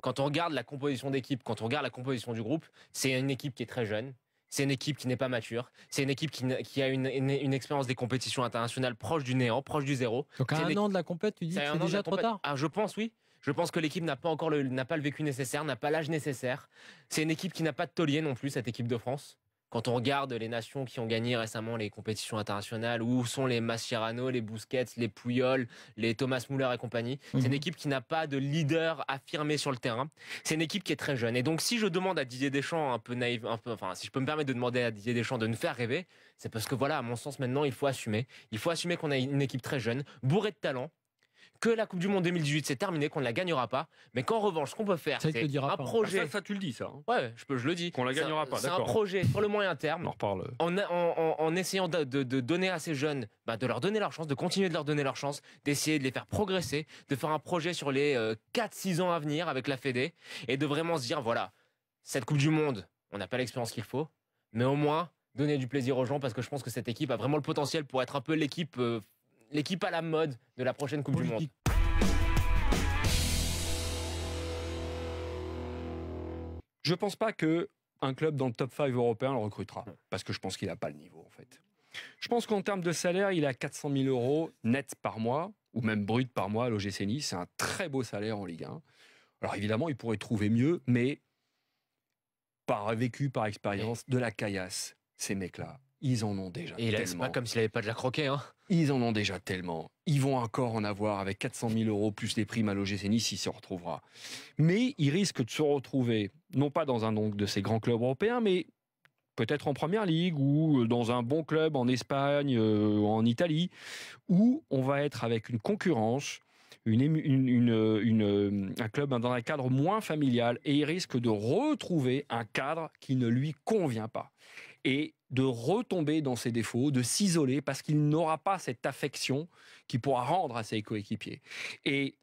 Quand on regarde la composition d'équipe, quand on regarde la composition du groupe, c'est une équipe qui est très jeune. C'est une équipe qui n'est pas mature. C'est une équipe qui a une expérience des compétitions internationales proche du néant, proche du zéro. Donc à un an de la compète, tu dis que c'est déjà trop tard? Je pense, oui. Je pense que l'équipe n'a pas encore n'a pas le vécu nécessaire, n'a pas l'âge nécessaire. C'est une équipe qui n'a pas de taulier non plus, cette équipe de France. Quand on regarde les nations qui ont gagné récemment les compétitions internationales, où sont les Mascherano, les Busquets, les Puyol, les Thomas Müller et compagnie, c'est une équipe qui n'a pas de leader affirmé sur le terrain. C'est une équipe qui est très jeune. Et donc, si je demande à Didier Deschamps, un peu naïf, si je peux me permettre de demander à Didier Deschamps de nous faire rêver, c'est parce que voilà, à mon sens, maintenant, il faut assumer. Il faut assumer qu'on a une équipe très jeune, bourrée de talent, que la Coupe du Monde 2018 c'est terminé, qu'on ne la gagnera pas, mais qu'en revanche, ce qu'on peut faire, c'est un projet. Ça, tu le dis, ça. Hein. Ouais, je le dis. Qu'on la gagnera pas, d'accord. C'est un projet sur le moyen terme. On en reparle. En essayant de donner à ces jeunes, de leur donner leur chance, de continuer de leur donner leur chance, d'essayer de les faire progresser, de faire un projet sur les 4-6 ans à venir avec la Fédé, et de vraiment se dire, voilà, cette Coupe du Monde, on n'a pas l'expérience qu'il faut, mais au moins donner du plaisir aux gens, parce que je pense que cette équipe a vraiment le potentiel pour être un peu l'équipe à la mode de la prochaine Coupe du Monde. Je pense pas qu'un club dans le top 5 européen le recrutera, parce que je pense qu'il n'a pas le niveau, en fait. Je pense qu'en termes de salaire, il a 400 000 euros net par mois, ou même brut par mois à l'OGC Nice. C'est un très beau salaire en Ligue 1. Alors évidemment, il pourrait trouver mieux, mais par vécu, par expérience, de la caillasse, ces mecs-là, ils en ont déjà tellement. Et c'est pas comme s'il n'avait pas déjà croqué. Hein. Ils en ont déjà tellement. Ils vont encore en avoir avec 400 000 euros plus les primes à l'OGC Nice, il se retrouvera. Mais il risque de se retrouver, non pas dans un de ces grands clubs européens, mais peut-être en Première Ligue ou dans un bon club en Espagne, en Italie, où on va être avec une concurrence, un club dans un cadre moins familial, et il risque de retrouver un cadre qui ne lui convient pas. Et de retomber dans ses défauts, de s'isoler, parce qu'il n'aura pas cette affection qu'il pourra rendre à ses coéquipiers. Et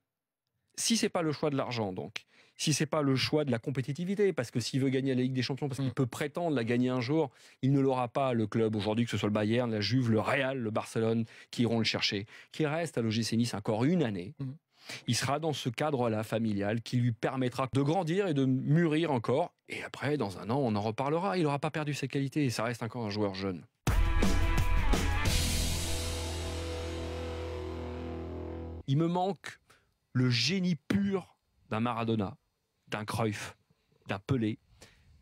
si c'est pas le choix de l'argent, donc, si c'est pas le choix de la compétitivité, parce que s'il veut gagner la Ligue des Champions, parce qu'il peut prétendre la gagner un jour, il ne l'aura pas, le club aujourd'hui, que ce soit le Bayern, la Juve, le Real, le Barcelone, qui iront le chercher, qui reste à l'OGC Nice encore une année. Il sera dans ce cadre-là familial qui lui permettra de grandir et de mûrir encore. Et après, dans un an, on en reparlera. Il n'aura pas perdu ses qualités et ça reste encore un joueur jeune. Il me manque le génie pur d'un Maradona, d'un Cruyff, d'un Pelé.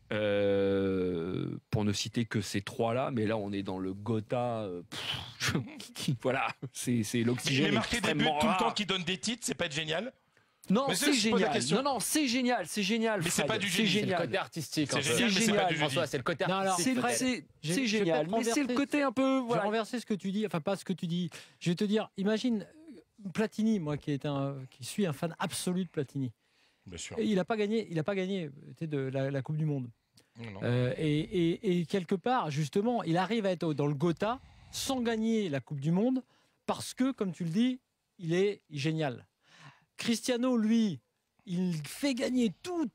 Pour ne citer que ces trois-là, mais là on est dans le Gotha. Voilà, c'est l'oxygène. Mais marquer des buts tout le temps qui donne des titres, c'est pas être génial? Non, c'est génial. Non, c'est génial, c'est génial. Mais c'est pas du génie. C'est le côté artistique. C'est génial, mais c'est pas du génie. François, c'est le côté artistique. C'est vrai, c'est génial, mais c'est le côté un peu. Je vais renverser ce que tu dis, enfin pas ce que tu dis. Je vais te dire, imagine Platini, moi qui suis un fan absolu de Platini. Bien sûr. Il n'a pas gagné de la Coupe du Monde. Non. Et quelque part, justement, il arrive à être dans le Gotha sans gagner la Coupe du Monde parce que, comme tu le dis, il est génial. Cristiano, lui, il fait gagner tout,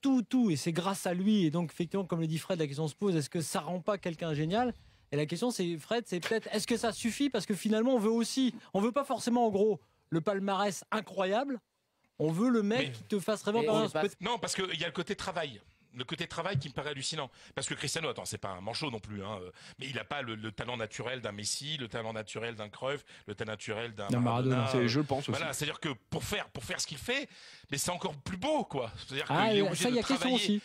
et c'est grâce à lui. Et donc, effectivement, comme le dit Fred, la question se pose, est-ce que ça rend pas quelqu'un génial? Et la question, c'est, Fred, c'est peut-être, est-ce que ça suffit? Parce que finalement, on veut pas forcément, en gros, le palmarès incroyable. On veut le mec qui te fasse rêver. Non, parce qu'il y a le côté travail. Le côté travail qui me paraît hallucinant. Parce que Cristiano, attends, c'est pas un manchot non plus, hein, mais il a pas le talent naturel d'un Messi, le talent naturel d'un Cruyff, le talent naturel d'un Maradona. Je pense aussi. Voilà, c'est-à-dire que pour faire ce qu'il fait, mais c'est encore plus beau, quoi. C'est-à-dire ça, il y a question aussi.